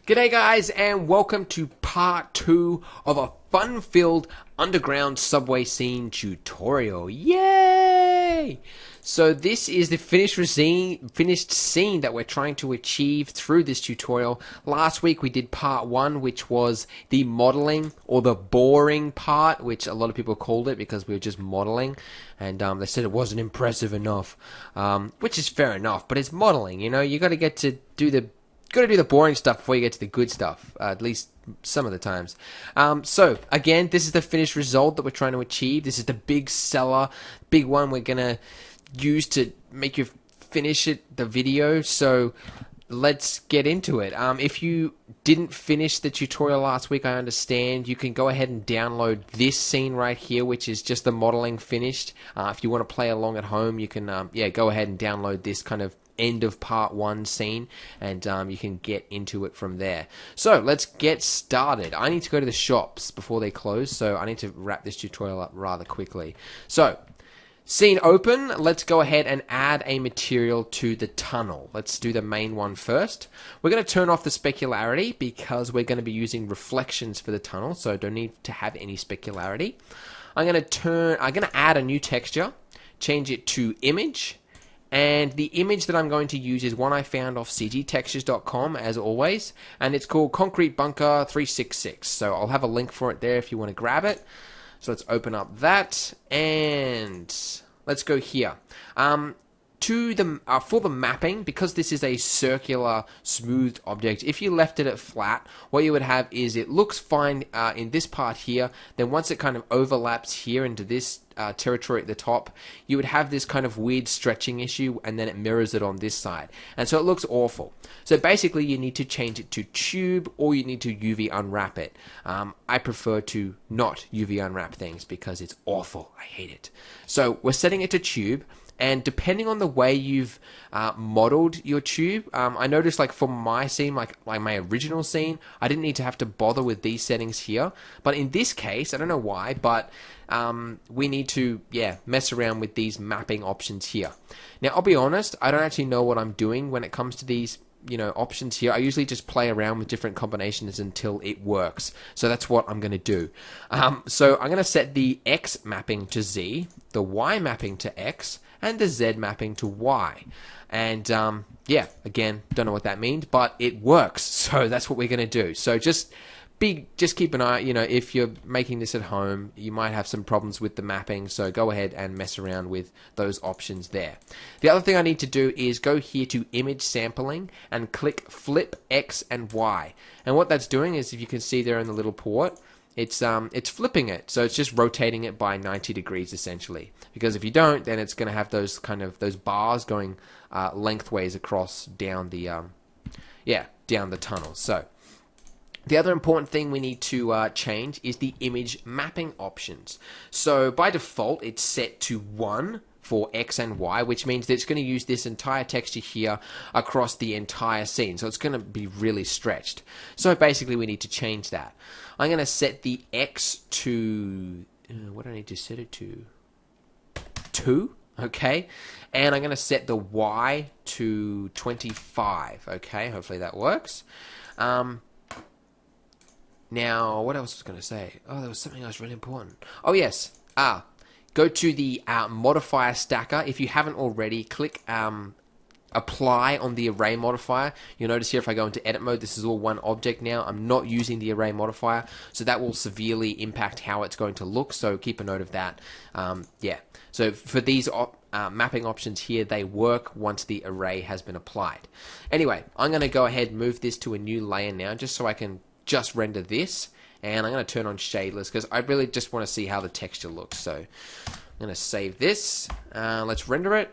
G'day guys, and welcome to part 2 of a fun-filled underground subway scene tutorial. Yay! So this is the finished scene that we're trying to achieve through this tutorial. Last week we did part 1, which was the modeling, or the boring part, which a lot of people called it because we were just modeling, and they said it wasn't impressive enough, which is fair enough, but it's modeling, you know, you gotta get to do the boring stuff before you get to the good stuff, at least some of the times. So, again, this is the finished result that we're trying to achieve. This is the big seller, big one we're going to use to make you finish the video. So, let's get into it. If you didn't finish the tutorial last week, I understand. You can go ahead and download this scene right here, which is just the modeling finished. If you want to play along at home, you can go ahead and download this kind of end of part 1 scene, and you can get into it from there. So let's get started. I need to go to the shops before they close, so I need to wrap this tutorial up rather quickly. So scene open, let's go ahead and add a material to the tunnel. Let's do the main one first. We're going to turn off the specularity because we're going to be using reflections for the tunnel, so don't need to have any specularity. I'm going to add a new texture, change it to image. And the image that I'm going to use is one I found off cgtextures.com, as always, and it's called Concrete Bunker 366. So I'll have a link for it there if you want to grab it. So let's open up that, and let's go here. For the mapping, because this is a circular smoothed object, if you left it at flat, what you would have is it looks fine in this part here, then once it kind of overlaps here into this territory at the top, you would have this kind of weird stretching issue, and then it mirrors it on this side, and so it looks awful. So basically you need to change it to tube, or you need to UV unwrap it. I prefer to not UV unwrap things because it's awful. I hate it. So we're setting it to tube. And depending on the way you've modeled your tube, I noticed, like, for my scene, like my original scene, I didn't need to have to bother with these settings here. But in this case, I don't know why, but we need to, mess around with these mapping options here. Now, I'll be honest, I don't actually know what I'm doing when it comes to these, options here. I usually just play around with different combinations until it works. So that's what I'm going to do. So I'm going to set the X mapping to Z, the Y mapping to X, and the Z mapping to Y. And again, don't know what that means, but it works. So that's what we're going to do. So just keep an eye, if you're making this at home, you might have some problems with the mapping, so go ahead and mess around with those options there. The other thing I need to do is go here to image sampling and click flip X and Y. And what that's doing is, if you can see there in the little port, it's flipping it, so it's just rotating it by 90 degrees essentially. Because if you don't, then it's going to have those bars going lengthways across down the down the tunnel. So the other important thing we need to change is the image mapping options. So by default, it's set to 1 for X and Y, which means that it's going to use this entire texture here across the entire scene. So it's going to be really stretched. So basically we need to change that. I'm going to set the X to, what do I need to set it to? 2, okay? And I'm going to set the Y to 25, okay? Hopefully that works. Now, what else was I going to say? Oh, there was something else really important. Oh, yes. Go to the modifier stacker. If you haven't already, click apply on the array modifier. You'll notice here if I go into edit mode, this is all one object now. I'm not using the array modifier, so that will severely impact how it's going to look, so keep a note of that. So for these mapping options here, they work once the array has been applied. Anyway, I'm going to go ahead and move this to a new layer now, just so I can just render this, and I'm going to turn on shadeless because I really just want to see how the texture looks. So I'm going to save this, let's render it,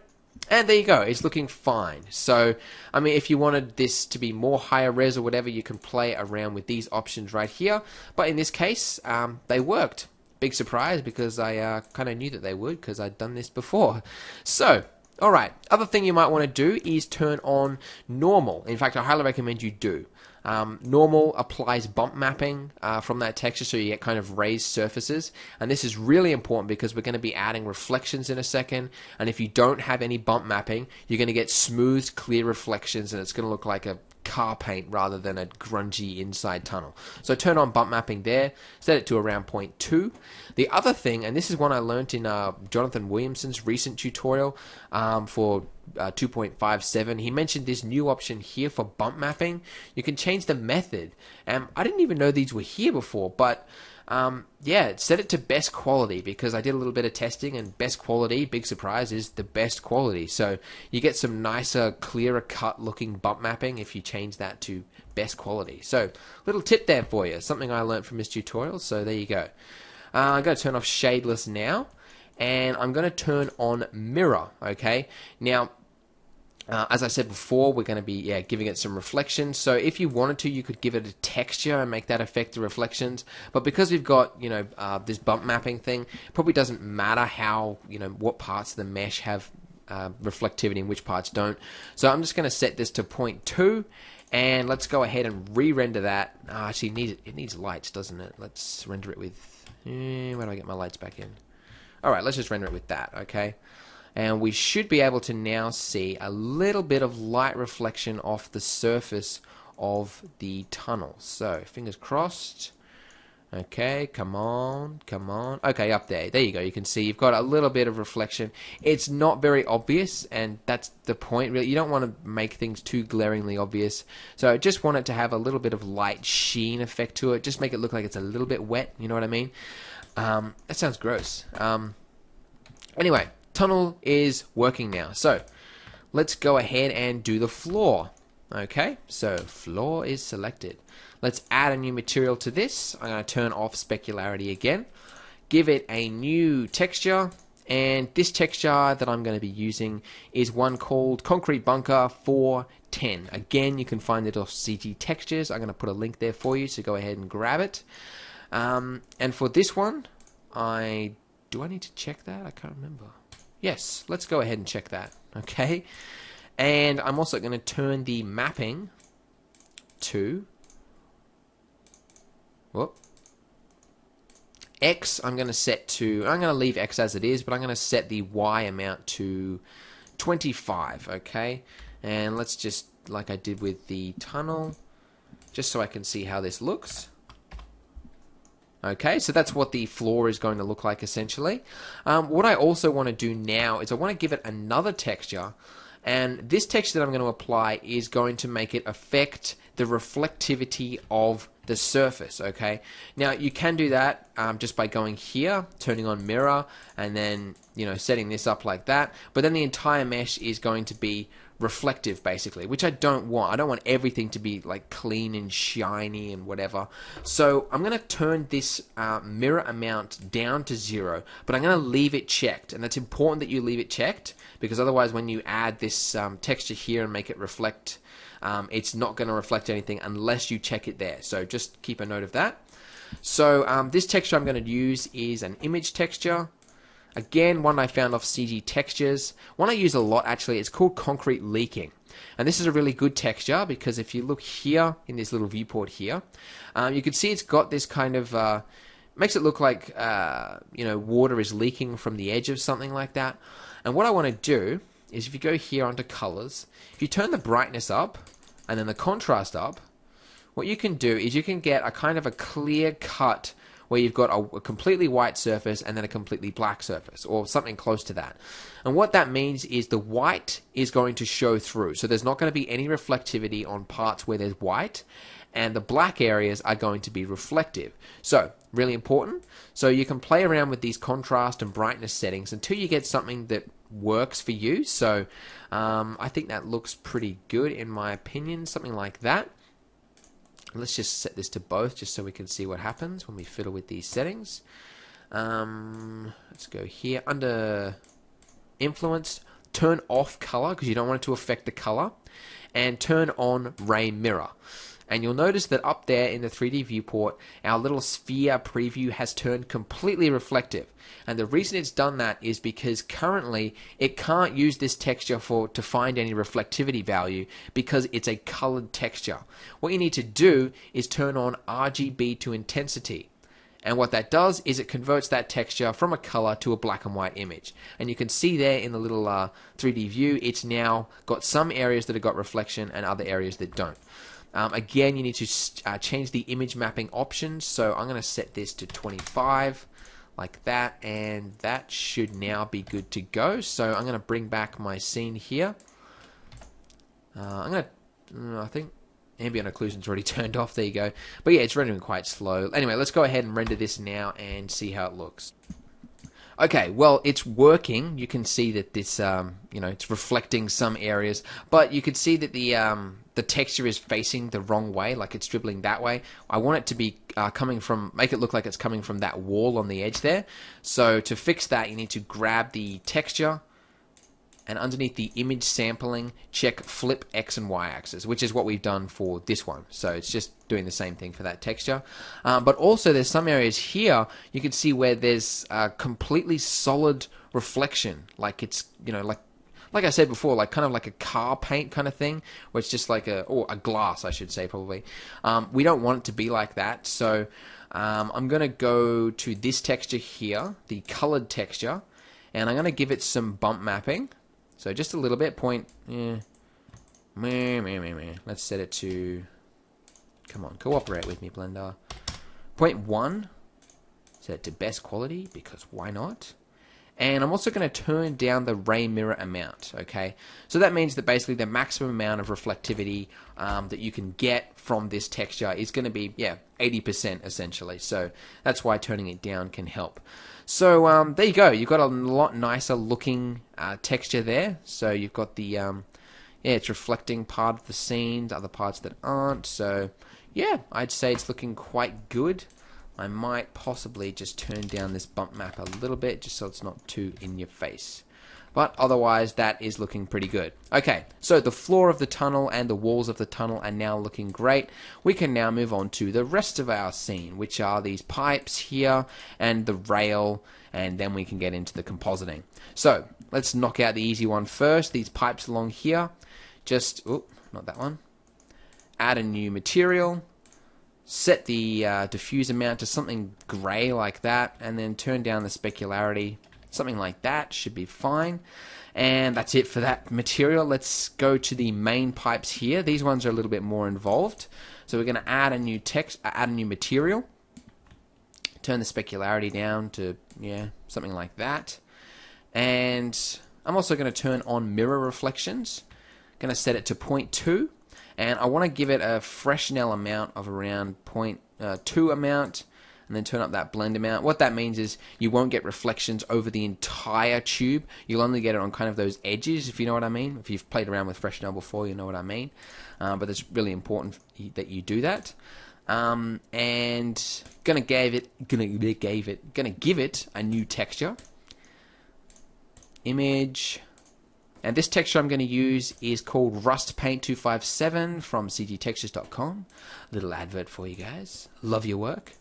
and there you go, it's looking fine. So I mean, if you wanted this to be more higher res or whatever, you can play around with these options right here, but in this case they worked. Big surprise, because I kind of knew that they would because I'd done this before. So alright, other thing you might want to do is turn on normal. In fact, I highly recommend you do. Normal applies bump mapping from that texture, so you get kind of raised surfaces, and this is really important because we're going to be adding reflections in a second, and if you don't have any bump mapping, you're going to get smooth, clear reflections, and it's going to look like a car paint rather than a grungy inside tunnel. So turn on bump mapping there, set it to around 0.2. The other thing, and this is one I learned in Jonathan Williamson's recent tutorial for 2.57, he mentioned this new option here for bump mapping. You can change the method. I didn't even know these were here before, but yeah, set it to best quality because I did a little bit of testing, and best quality, big surprise, is the best quality. So you get some nicer, clearer cut looking bump mapping if you change that to best quality. So little tip there for you, something I learned from this tutorial, so there you go. I'm going to turn off shadeless now, and I'm going to turn on mirror, okay? Now, as I said before, we're going to be giving it some reflections. So if you wanted to, you could give it a texture and make that affect the reflections. But because we've got this bump mapping thing, it probably doesn't matter how what parts of the mesh have reflectivity and which parts don't. So I'm just going to set this to 0.2, and let's go ahead and re-render that. Actually, it needs lights, doesn't it? Let's render it with. Where do I get my lights back in? All right, let's just render it with that. Okay. And we should be able to now see a little bit of light reflection off the surface of the tunnel. So, fingers crossed. Okay, come on, come on. Okay, up there. There you go. You can see you've got a little bit of reflection. It's not very obvious, and that's the point, really. You don't want to make things too glaringly obvious. So, I just want it to have a little bit of light sheen effect to it. Just make it look like it's a little bit wet. You know what I mean? That sounds gross. Anyway. Tunnel is working now, so let's go ahead and do the floor. Okay, so floor is selected. Let's add a new material to this. I'm going to turn off specularity again, give it a new texture, and this texture that I'm going to be using is one called Concrete Bunker 410. Again, you can find it off CG Textures. I'm going to put a link there for you, so go ahead and grab it. And for this one, do I need to check that? I can't remember. Yes, let's go ahead and check that, okay? And I'm also going to turn the mapping to X. I'm going to leave X as it is, but I'm going to set the Y amount to 25, okay? And let's just, like I did with the tunnel, just so I can see how this looks. Okay, so that's what the floor is going to look like essentially. What I also want to do now is I want to give it another texture, and this texture that I'm going to apply is going to make it affect the reflectivity of the surface, okay? Now, you can do that just by going here, turning on mirror, and then, setting this up like that, but then the entire mesh is going to be reflective basically, which I don't want. I don't want everything to be like clean and shiny and whatever. So I'm going to turn this mirror amount down to 0, but I'm going to leave it checked, and that's important that you leave it checked because otherwise when you add this texture here and make it reflect, it's not going to reflect anything unless you check it there. So just keep a note of that. So this texture I'm going to use is an image texture. Again, one I found off CG Textures. One I use a lot actually, it's called Concrete Leaking. And this is a really good texture because if you look here in this little viewport here, you can see it's got this kind of, makes it look like, water is leaking from the edge of something like that. And what I want to do is if you go here onto colors, if you turn the brightness up and then the contrast up, what you can do is you can get a kind of a clear cut where you've got a completely white surface and then a completely black surface, or something close to that. And what that means is the white is going to show through. So there's not going to be any reflectivity on parts where there's white, and the black areas are going to be reflective. So, really important. So you can play around with these contrast and brightness settings until you get something that works for you. So I think that looks pretty good in my opinion, something like that. Let's just set this to both just so we can see what happens when we fiddle with these settings. Let's go here under influence, turn off color because you don't want it to affect the color, and turn on ray mirror. And you'll notice that up there in the 3D viewport, our little sphere preview has turned completely reflective. And the reason it's done that is because currently it can't use this texture to find any reflectivity value because it's a colored texture. What you need to do is turn on RGB to intensity. And what that does is it converts that texture from a color to a black and white image. And you can see there in the little 3D view, it's now got some areas that have got reflection and other areas that don't. Again, you need to change the image mapping options. So I'm going to set this to 25 like that, and that should now be good to go. So I'm going to bring back my scene here. I think ambient occlusion's already turned off. There you go. But yeah, it's rendering quite slow. Anyway, let's go ahead and render this now and see how it looks. Okay, well, it's working. You can see that this, it's reflecting some areas, but you can see that the texture is facing the wrong way, like it's dribbling that way. I want it to be make it look like it's coming from that wall on the edge there. So to fix that, you need to grab the texture, and underneath the image sampling, check flip X and Y axis, which is what we've done for this one. So it's just doing the same thing for that texture. But also there's some areas here you can see where there's a completely solid reflection, like it's, like I said before, like kind of like a car paint kind of thing, where it's just like a glass, I should say, probably. We don't want it to be like that, so I'm going to go to this texture here, the colored texture, and I'm going to give it some bump mapping. So just a little bit, let's set it to, come on, cooperate with me, Blender. 0.1, set it to best quality, because why not? And I'm also going to turn down the ray mirror amount, okay? So that means that basically the maximum amount of reflectivity that you can get from this texture is going to be, 80% essentially. So that's why turning it down can help. So there you go. You've got a lot nicer looking texture there. So you've got the, it's reflecting part of the scenes, other parts that aren't. So yeah, I'd say it's looking quite good. I might possibly just turn down this bump map a little bit just so it's not too in your face. But otherwise, that is looking pretty good. Okay, so the floor of the tunnel and the walls of the tunnel are now looking great. We can now move on to the rest of our scene, which are these pipes here and the rail, and then we can get into the compositing. So let's knock out the easy one first. These pipes along here, just, not that one. Add a new material. Set the diffuse amount to something gray like that, and then turn down the specularity. Something like that should be fine. And that's it for that material. Let's go to the main pipes here. These ones are a little bit more involved. So we're going to add a new material. Turn the specularity down to, something like that. And I'm also going to turn on mirror reflections. Going to set it to 0.2. And I want to give it a Fresnel amount of around 0.2 amount, and then turn up that blend amount. What that means is you won't get reflections over the entire tube. You'll only get it on kind of those edges, if you know what I mean. If you've played around with Fresnel before, you know what I mean. But it's really important that you do that. And gonna give it a new texture. Image. And this texture I'm going to use is called Rust Paint 257 from cgtextures.com. Little advert for you guys. Love your work.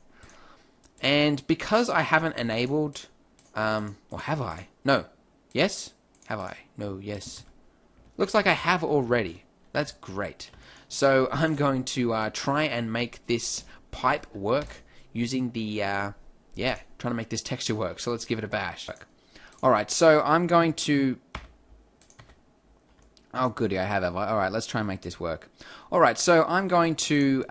And because I haven't enabled, or have I? No. Yes? Have I? No, yes. Looks like I have already. That's great. So I'm going to try and make this pipe work using the, trying to make this texture work. So let's give it a bash. Alright, so I'm going to... Oh, goody, I have. Alright, let's try and make this work. Alright, so I'm going to,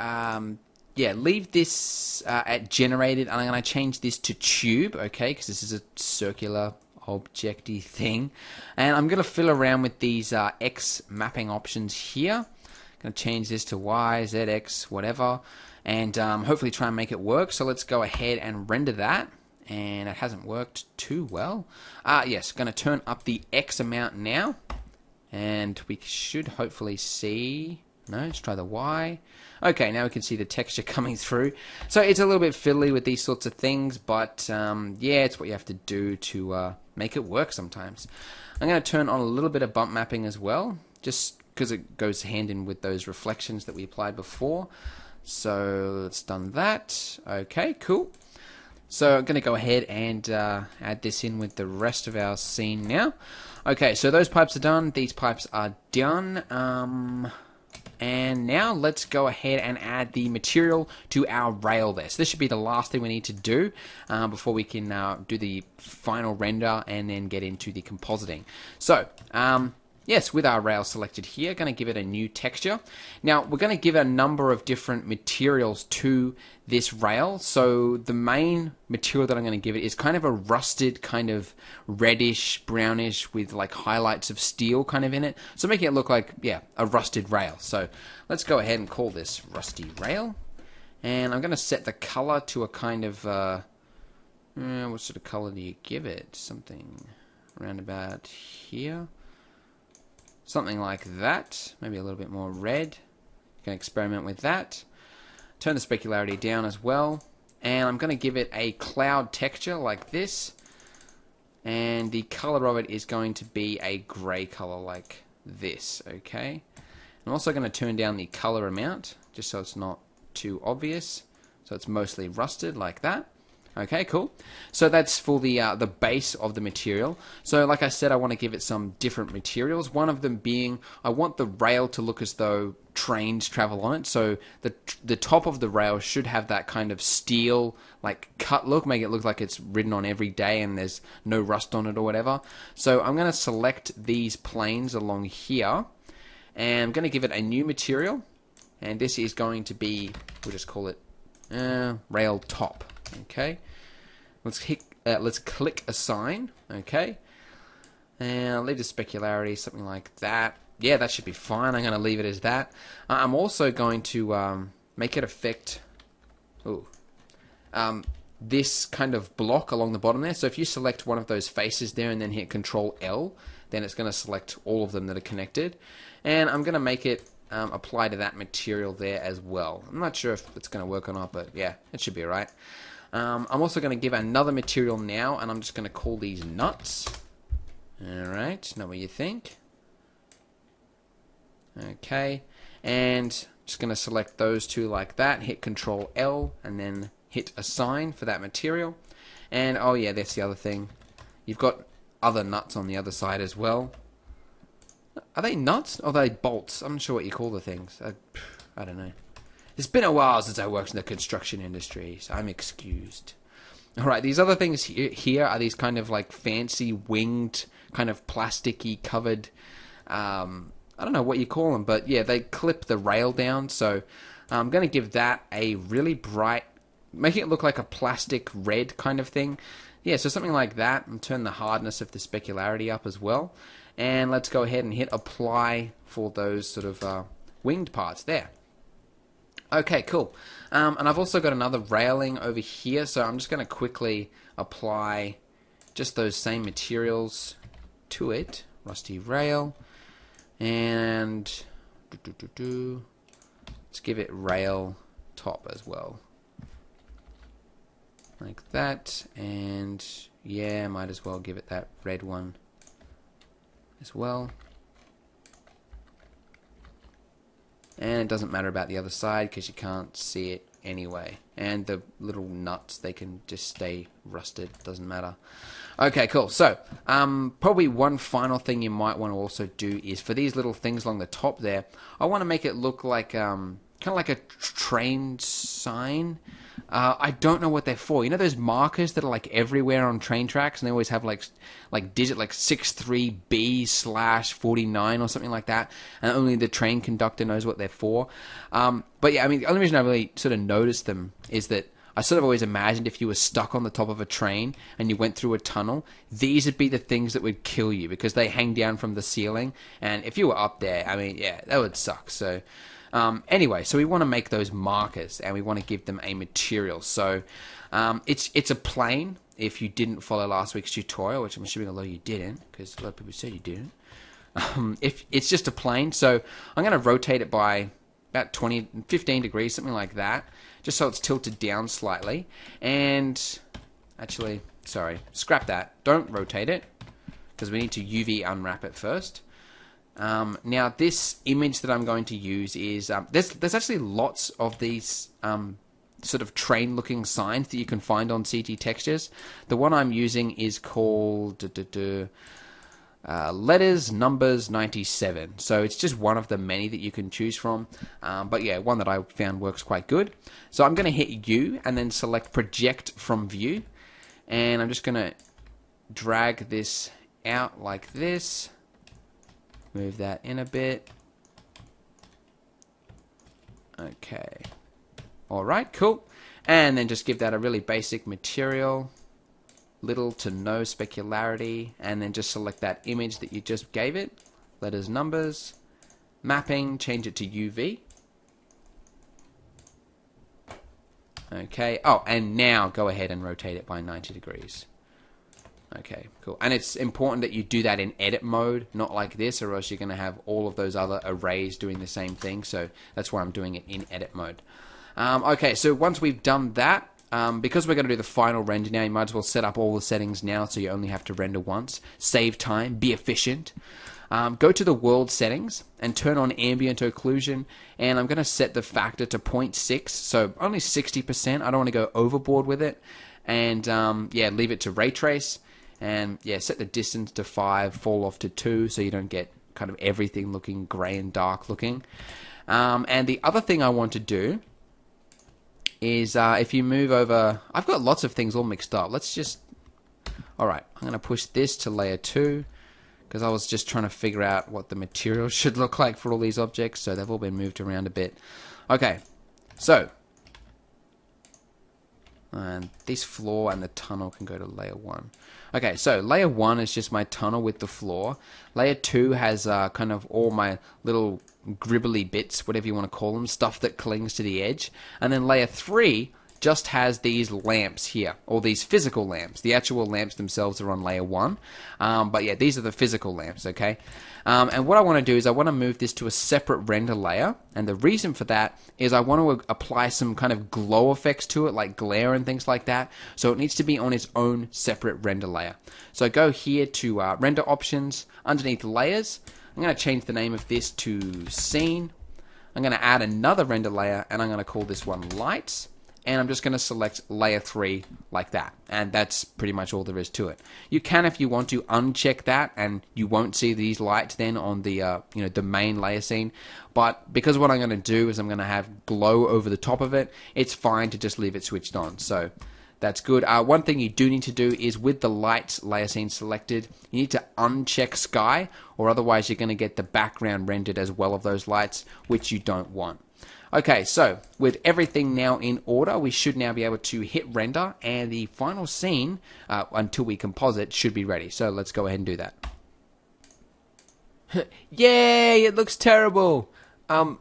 leave this at generated, and I'm going to change this to tube, okay, because this is a circular objecty thing. And I'm going to fill around with these X mapping options here. I'm going to change this to Y, Z, X, whatever, and hopefully try and make it work. So let's go ahead and render that. And it hasn't worked too well. Yes, going to turn up the X amount now. And we should hopefully see... No, let's try the Y. Okay, now we can see the texture coming through. So it's a little bit fiddly with these sorts of things, but it's what you have to do to make it work sometimes. I'm going to turn on a little bit of bump mapping as well, just because it goes hand in with those reflections that we applied before. So let's done that. Okay, cool. So I'm going to go ahead and add this in with the rest of our scene now. Okay, so those pipes are done. These pipes are done. And now let's go ahead and add the material to our rail there. So this should be the last thing we need to do before we can do the final render and then get into the compositing. So yes, with our rail selected here, going to give it a new texture. Now, we're going to give a number of different materials to this rail. So the main material that I'm going to give it is kind of a rusted, kind of reddish, brownish with like highlights of steel kind of in it. So making it look like, yeah, a rusted rail. So let's go ahead and call this rusty rail. And I'm going to set the color to a kind of, what sort of color do you give it? Something around about here. Something like that, maybe a little bit more red. You can experiment with that. Turn the specularity down as well. And I'm going to give it a cloud texture like this. And the color of it is going to be a gray color like this, okay? I'm also going to turn down the color amount, just so it's not too obvious. So it's mostly rusted like that. Okay, cool. So that's for the base of the material. So like I said, I want to give it some different materials. One of them being, I want the rail to look as though trains travel on it. So the top of the rail should have that kind of steel, like cut look, make it look like it's ridden on every day and there's no rust on it or whatever. So I'm going to select these planes along here, and I'm going to give it a new material. And this is going to be, we'll just call it rail top. Okay, let's click assign. Okay, and I'll leave the specularity something like that. Yeah, that should be fine. I'm going to leave it as that. I'm also going to make it affect this kind of block along the bottom there. So if you select one of those faces there and then hit Control L, then it's going to select all of them that are connected. And I'm going to make it apply to that material there as well. I'm not sure if it's going to work or not, but yeah, it should be alright. I'm also going to give another material now, and I'm just going to call these nuts. Alright, know what you think. Okay, and just going to select those two like that, hit Control L, and then hit assign for that material. And oh yeah, that's the other thing. You've got other nuts on the other side as well. Are they nuts or are they bolts? I'm not sure what you call the things. I don't know. It's been a while since I worked in the construction industry, so I'm excused. Alright, these other things here are these kind of like fancy winged, kind of plasticky covered, I don't know what you call them, but yeah, they clip the rail down, so I'm going to give that a really bright, making it look like a plastic red kind of thing. Yeah, so something like that, and turn the hardness of the specularity up as well. And let's go ahead and hit apply for those sort of winged parts there. Okay, cool. And I've also got another railing over here, so I'm just going to quickly apply just those same materials to it. Rusty rail. And let's give it rail top as well. Like that. And yeah, might as well give it that red one as well. And it doesn't matter about the other side because you can't see it anyway. And the little nuts, they can just stay rusted. Doesn't matter. Okay, cool. So, probably one final thing you might want to also do is for these little things along the top there, I want to make it look like kind of like a train sign. I don't know what they're for. You know those markers that are like everywhere on train tracks, and they always have like digit like 63B/49 or something like that, and only the train conductor knows what they're for. But yeah, I mean, the only reason I really sort of noticed them is that I sort of always imagined if you were stuck on the top of a train and you went through a tunnel, these would be the things that would kill you because they hang down from the ceiling, and if you were up there, I mean, yeah, that would suck. So. Anyway, so we want to make those markers and we want to give them a material. So it's a plane if you didn't follow last week's tutorial, which I'm assuming a lot of you didn't because a lot of people said you didn't. If it's just a plane, so I'm going to rotate it by about 15 degrees, something like that, just so it's tilted down slightly. And actually, sorry, scrap that. Don't rotate it because we need to UV unwrap it first. Now this image that I'm going to use is there's actually lots of these sort of train looking signs that you can find on CG Textures. The one I'm using is called letters, numbers, 97. So it's just one of the many that you can choose from. But yeah, one that I found works quite good. So I'm going to hit U and then select project from view. And I'm just going to drag this out like this. Move that in a bit. Okay. Alright, cool. And then just give that a really basic material. Little to no specularity. And then just select that image that you just gave it. Letters, numbers. Mapping, change it to UV. Okay. Oh, and now go ahead and rotate it by 90 degrees. Okay, cool. And it's important that you do that in edit mode, not like this, or else you're going to have all of those other arrays doing the same thing. So that's why I'm doing it in edit mode. Okay, so once we've done that, because we're going to do the final render now, you might as well set up all the settings now so you only have to render once. Save time, be efficient. Go to the world settings and turn on ambient occlusion, and I'm going to set the factor to 0.6, so only 60%. I don't want to go overboard with it. And yeah, leave it to ray trace. And yeah, set the distance to 5, fall off to 2, so you don't get kind of everything looking grey and dark looking. And the other thing I want to do is if you move over, I've got lots of things all mixed up. Let's just, alright, I'm going to push this to layer 2, because I was just trying to figure out what the material should look like for all these objects, so they've all been moved around a bit. Okay, so, and this floor and the tunnel can go to layer 1. Okay, so layer 1 is just my tunnel with the floor. Layer 2 has kind of all my little gribbly bits, whatever you want to call them, stuff that clings to the edge. And then layer 3 just has these lamps here, or these physical lamps. The actual lamps themselves are on layer 1. But yeah, these are the physical lamps, okay? And what I want to do is I want to move this to a separate render layer. And the reason for that is I want to apply some kind of glow effects to it, like glare and things like that. So it needs to be on its own separate render layer. So go here to render options, underneath layers. I'm going to change the name of this to scene. I'm going to add another render layer, and I'm going to call this one lights. And I'm just going to select layer 3 like that. And that's pretty much all there is to it. You can, if you want to, uncheck that, and you won't see these lights then on the the main layer scene. But because what I'm going to do is I'm going to have glow over the top of it, it's fine to just leave it switched on. So that's good. One thing you do need to do is with the lights layer scene selected, you need to uncheck sky, or otherwise you're going to get the background rendered as well of those lights, which you don't want. Okay, so with everything now in order, we should now be able to hit render, and the final scene, until we composite, should be ready. So let's go ahead and do that. Yay, it looks terrible.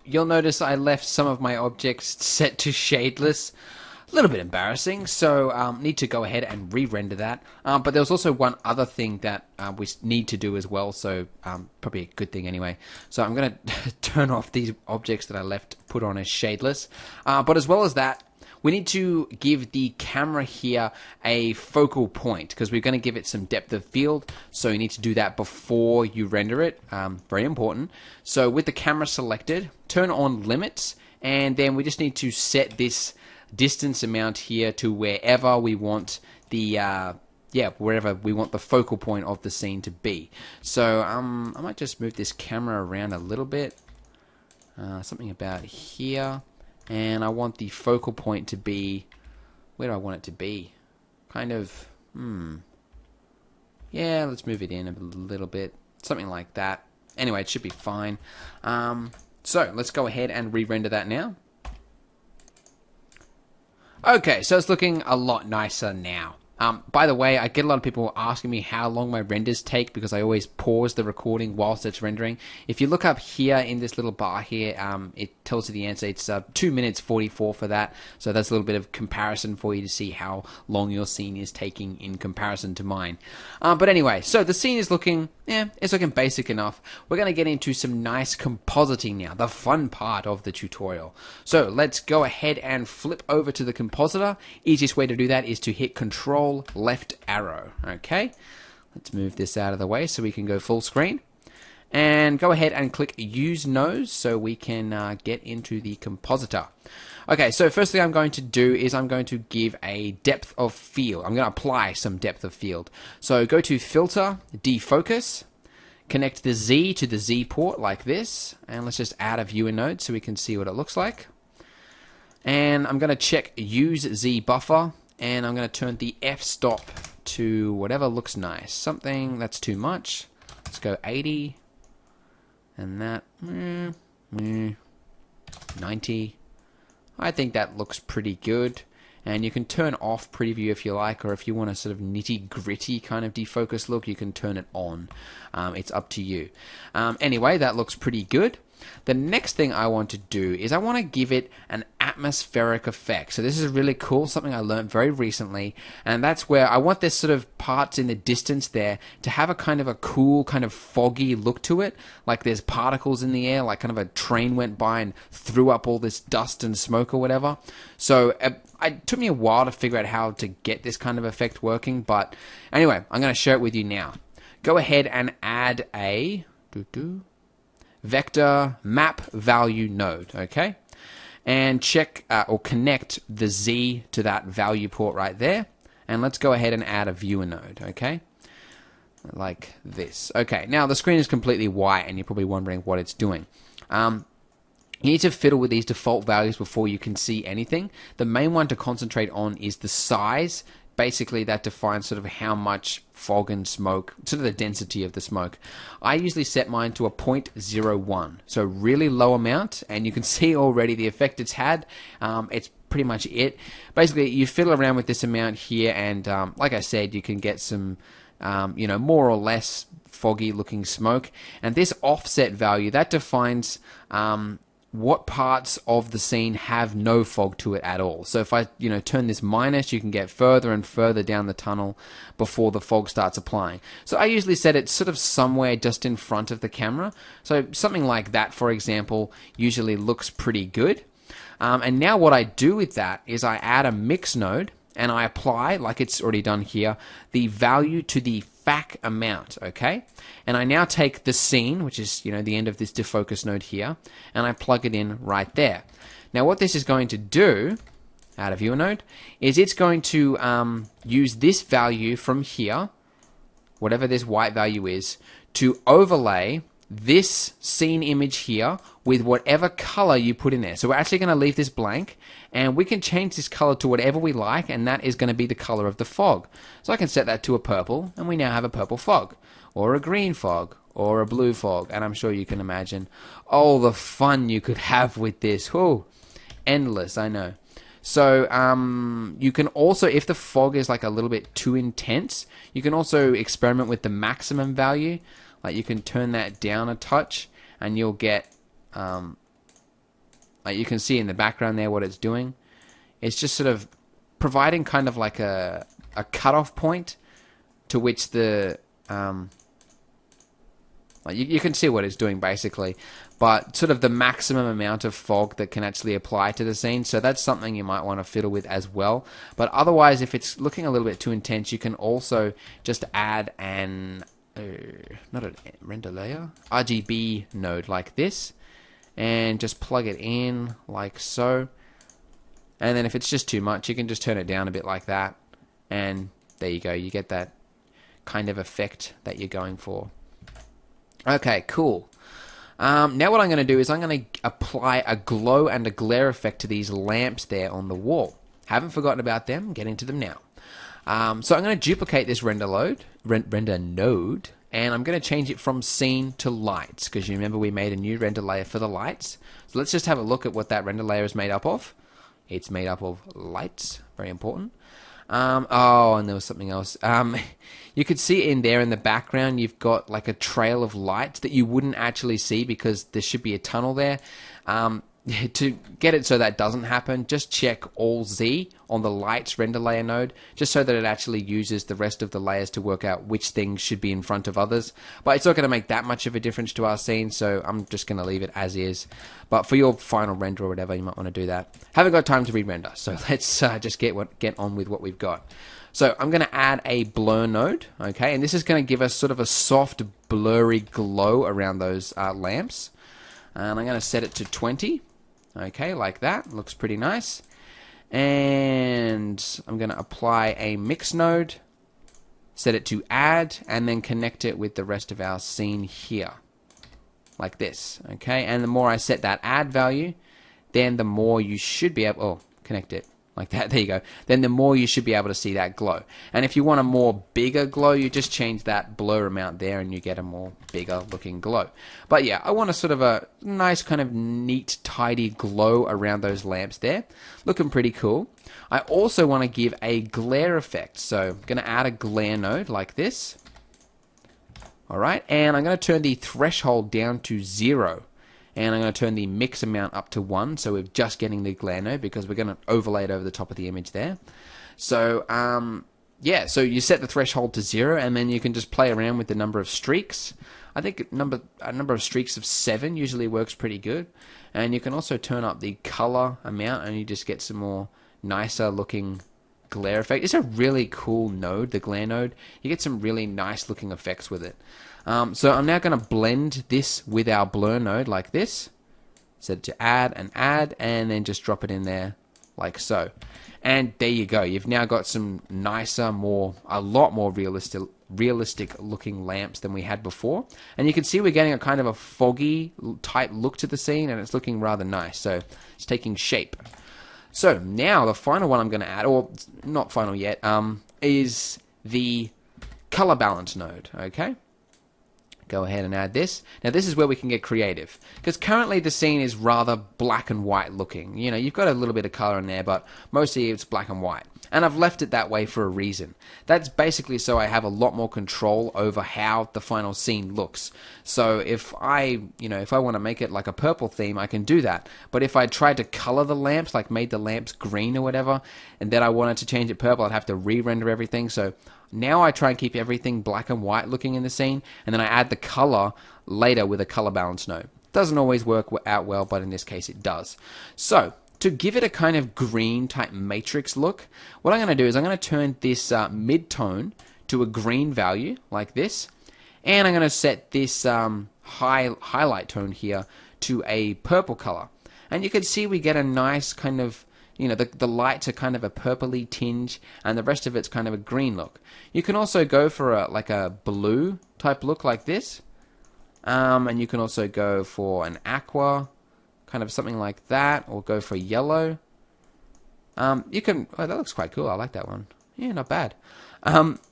You'll notice I left some of my objects set to shadeless. A little bit embarrassing, so need to go ahead and re-render that. But there's also one other thing that we need to do as well, so probably a good thing anyway. So I'm going to turn off these objects that I left put on as shadeless. But as well as that, we need to give the camera here a focal point, because we're going to give it some depth of field, so you need to do that before you render it. Very important. So with the camera selected, turn on limits, and then we just need to set this distance amount here to wherever we want the wherever we want the focal point of the scene to be. So I might just move this camera around a little bit, something about here, and I want the focal point to be, where do I want it to be? Kind of, yeah, let's move it in a little bit, something like that. Anyway, it should be fine. So let's go ahead and re-render that now. Okay, so it's looking a lot nicer now. By the way, I get a lot of people asking me how long my renders take, because I always pause the recording whilst it's rendering. If you look up here in this little bar here, it tells you the answer. It's 2 minutes 44 for that. So that's a little bit of comparison for you to see how long your scene is taking in comparison to mine. But anyway, so the scene is looking, it's looking basic enough. We're going to get into some nice compositing now, the fun part of the tutorial. So let's go ahead and flip over to the compositor. Easiest way to do that is to hit Control left arrow. Okay, let's move this out of the way so we can go full screen, and go ahead and click use nose so we can get into the compositor. Okay, so first thing I'm going to do is I'm going to give a depth of field. I'm going to apply some depth of field. So go to filter, defocus, connect the Z to the Z port like this, and let's just add a viewer node so we can see what it looks like. And I'm going to check use Z buffer, and I'm going to turn the f-stop to whatever looks nice. Something that's too much. Let's go 80, and that 90. I think that looks pretty good. And you can turn off preview if you like, or if you want a sort of nitty-gritty kind of defocus look, you can turn it on. It's up to you. Anyway, that looks pretty good. The next thing I want to do is I want to give it an atmospheric effect. So this is really cool, something I learned very recently, and that's where I want this sort of parts in the distance there to have a kind of a cool, kind of foggy look to it, like there's particles in the air, like kind of a train went by and threw up all this dust and smoke or whatever. So it took me a while to figure out how to get this kind of effect working, but anyway, I'm going to share it with you now. Go ahead and add a vector map value node, okay? And check or connect the Z to that value port right there. And let's go ahead and add a viewer node, okay? Like this. Okay, now the screen is completely white and you're probably wondering what it's doing. You need to fiddle with these default values before you can see anything. The main one to concentrate on is the size. Basically, that defines sort of how much fog and smoke, sort of the density of the smoke. I usually set mine to a 0.01, so really low amount, and you can see already the effect it's had. It's pretty much it. Basically, you fiddle around with this amount here, and like I said, you can get some, more or less foggy looking smoke. And this offset value, that defines what parts of the scene have no fog to it at all. So if I, turn this minus, you can get further and further down the tunnel before the fog starts applying. So I usually set it sort of somewhere just in front of the camera. So something like that, for example, usually looks pretty good. And now what I do with that is I add a mix node and I apply, like it's already done here, the value to the FAC amount, okay? And I now take the scene, which is, the end of this defocus node here, and I plug it in right there. Now what this is going to do, add a viewer node, is it's going to use this value from here, whatever this white value is, to overlay this scene image here with whatever color you put in there. So we're actually going to leave this blank, and we can change this color to whatever we like, and that is going to be the color of the fog. So I can set that to a purple, and we now have a purple fog, or a green fog, or a blue fog, and I'm sure you can imagine all the fun you could have with this. Whew, endless, I know. So you can also, if the fog is like a little bit too intense, you can also experiment with the maximum value. Like you can turn that down a touch, and you'll get, like you can see in the background there what it's doing. It's just sort of providing kind of like a cutoff point to which the, like you can see what it's doing basically, but sort of the maximum amount of fog that can actually apply to the scene. So that's something you might want to fiddle with as well. But otherwise, if it's looking a little bit too intense, you can also just add an not a render layer, RGB node like this, and just plug it in like so. And then if it's just too much, you can just turn it down a bit like that, and there you go, you get that kind of effect that you're going for. Okay, cool. Now what I'm going to do is I'm going to apply a glow and a glare effect to these lamps there on the wall. Haven't forgotten about them, get into them now. So I'm going to duplicate this render node, and I'm going to change it from scene to lights, because you remember we made a new render layer for the lights. So let's just have a look at what that render layer is made up of. It's made up of lights, very important. And there was something else. You could see in there in the background, you've got like a trail of lights that you wouldn't actually see because there should be a tunnel there. To get it so that doesn't happen, just check all Z on the lights render layer node, just so that it actually uses the rest of the layers to work out which things should be in front of others. But it's not going to make that much of a difference to our scene, so I'm just going to leave it as is. But for your final render or whatever, you might want to do that. Haven't got time to re-render, so let's just get on with what we've got. So I'm going to add a blur node, okay, and this is going to give us sort of a soft, blurry glow around those lamps. And I'm going to set it to 20. Okay, like that. Looks pretty nice. And I'm going to apply a mix node. set it to add, and then connect it with the rest of our scene here, like this, okay? And the more I set that add value, then the more you should be able, oh, connect it, like that, there you go. Then the more you should be able to see that glow. And if you want a more bigger glow, you just change that blur amount there and you get a more bigger looking glow. But yeah, I want a sort of a nice kind of neat, tidy glow around those lamps there. Looking pretty cool. I also want to give a glare effect. So I'm going to add a glare node like this. Alright, and I'm going to turn the threshold down to 0. And I'm going to turn the mix amount up to 1, so we're just getting the glare node because we're going to overlay it over the top of the image there. So, yeah, so you set the threshold to 0, and then you can just play around with the number of streaks. I think a number of streaks of 7 usually works pretty good. And you can also turn up the color amount, and you just get some more nicer looking glare effect. It's a really cool node, the glare node. You get some really nice looking effects with it. So I'm now going to blend this with our blur node like this. Set it to add, and then just drop it in there like so. And there you go. You've now got some nicer, a lot more realistic looking lamps than we had before. And you can see we're getting a kind of a foggy type look to the scene, and it's looking rather nice. So it's taking shape. So now the final one I'm going to add, or not final yet, is the color balance node. Okay. Go ahead and add this. Now this is where we can get creative, because currently the scene is rather black and white looking. You know, you've got a little bit of color in there, but mostly it's black and white. And I've left it that way for a reason. That's basically so I have a lot more control over how the final scene looks. So if I want to make it like a purple theme, I can do that. But if I tried to color the lamps, like made the lamps green or whatever, and then I wanted to change it purple, I'd have to re-render everything. So now I try and keep everything black and white looking in the scene, and then I add the color later with a color balance node. Doesn't always work out well, but in this case it does. So to give it a kind of green type matrix look, what I'm going to do is I'm going to turn this mid-tone to a green value like this, and I'm going to set this highlight tone here to a purple color. And you can see we get a nice kind of, you know, the lights are kind of a purpley tinge, and the rest of it's kind of a green look. You can also go for like a blue type look like this, and you can also go for an aqua, kind of something like that, or go for yellow. You can, oh, that looks quite cool. I like that one. Yeah, not bad.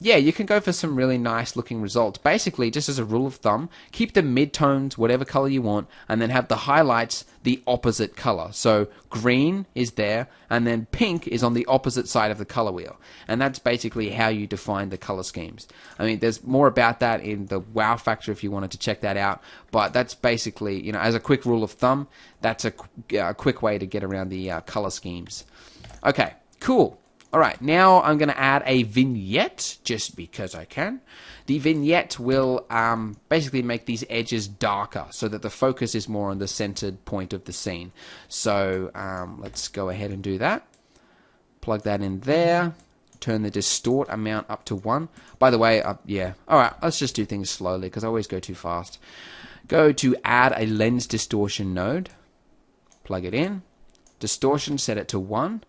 Yeah, you can go for some really nice looking results. Basically, just as a rule of thumb, keep the mid-tones whatever color you want, and then have the highlights the opposite color. So green is there, and then pink is on the opposite side of the color wheel. And that's basically how you define the color schemes. I mean, there's more about that in the wow factor if you wanted to check that out. But that's basically, you know, as a quick rule of thumb, that's a quick way to get around the color schemes. Okay, cool. Alright, now I'm going to add a vignette, just because I can. The vignette will basically make these edges darker, so that the focus is more on the centered point of the scene. So let's go ahead and do that. Plug that in there. Turn the distort amount up to 1. By the way, yeah. Alright, let's just do things slowly, because I always go too fast. Go to add a lens distortion node. Plug it in. Distortion, set it to 1.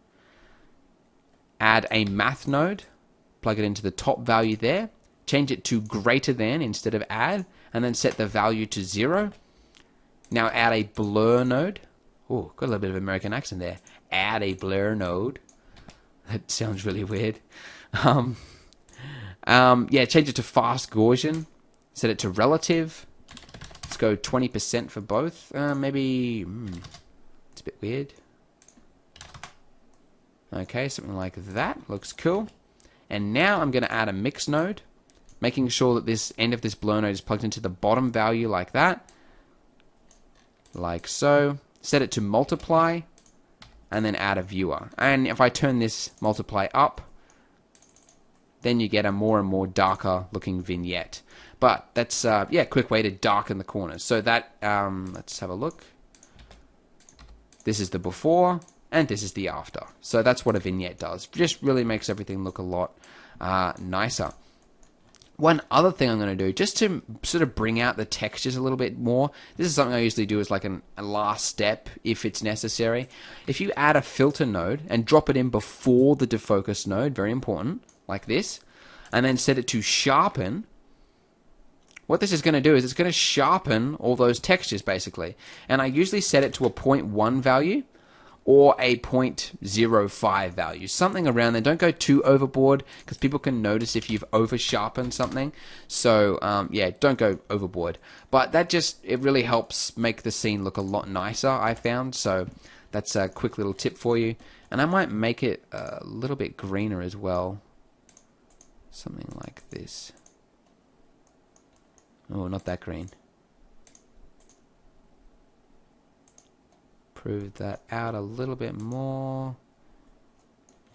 Add a math node, plug it into the top value there, change it to greater than instead of add, and then set the value to 0. Now add a blur node. Oh, got a little bit of American accent there. Add a blur node. That sounds really weird. Yeah, change it to fast Gaussian. Set it to relative. Let's go 20% for both. Maybe, it's a bit weird. Okay, something like that. Looks cool. And now I'm going to add a mix node, making sure that this end of this blur node is plugged into the bottom value like that. Like so. Set it to multiply, and then add a viewer. And if I turn this multiply up, then you get a more and more darker looking vignette. But that's, yeah, a quick way to darken the corners. So that, let's have a look. This is the before. And this is the after. So that's what a vignette does. Just really makes everything look a lot nicer. One other thing I'm going to do, just to sort of bring out the textures a little bit more, this is something I usually do as like a last step if it's necessary. If you add a filter node and drop it in before the defocus node, very important, like this, and then set it to sharpen, what this is going to do is it's going to sharpen all those textures basically. And I usually set it to a 0.1 value or a 0.05 value, something around there. Don't go too overboard because people can notice if you've over sharpened something. So yeah, don't go overboard. But that it really helps make the scene look a lot nicer, I found. So that's a quick little tip for you. And I might make it a little bit greener as well. Something like this. Oh, not that green. Prove that out a little bit more.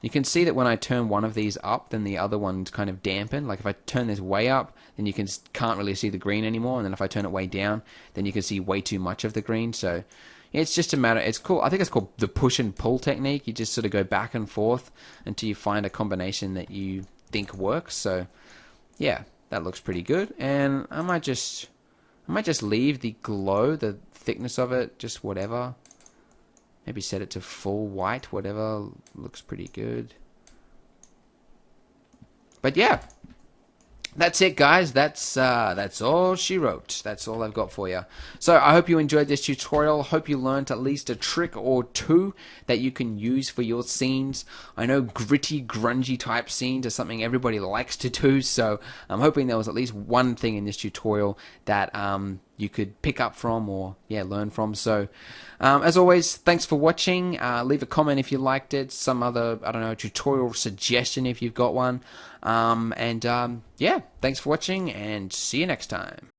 You can see that when I turn one of these up, then the other one's kind of dampened. Like if I turn this way up, then you can't really see the green anymore. And then if I turn it way down, then you can see way too much of the green. So it's just a matter. It's cool. I think it's called the push and pull technique. You just sort of go back and forth until you find a combination that you think works. So yeah, that looks pretty good. And I might just leave the glow, the thickness of it, just whatever. Maybe set it to full white, whatever, looks pretty good. But yeah, that's it, guys. That's all she wrote. That's all I've got for you. So I hope you enjoyed this tutorial. Hope you learned at least a trick or two that you can use for your scenes. I know gritty, grungy type scenes are something everybody likes to do. So I'm hoping there was at least one thing in this tutorial that you could pick up from or learn from. So as always, thanks for watching. Leave a comment if you liked it, some other, I don't know, tutorial suggestion if you've got one. Yeah, thanks for watching and see you next time.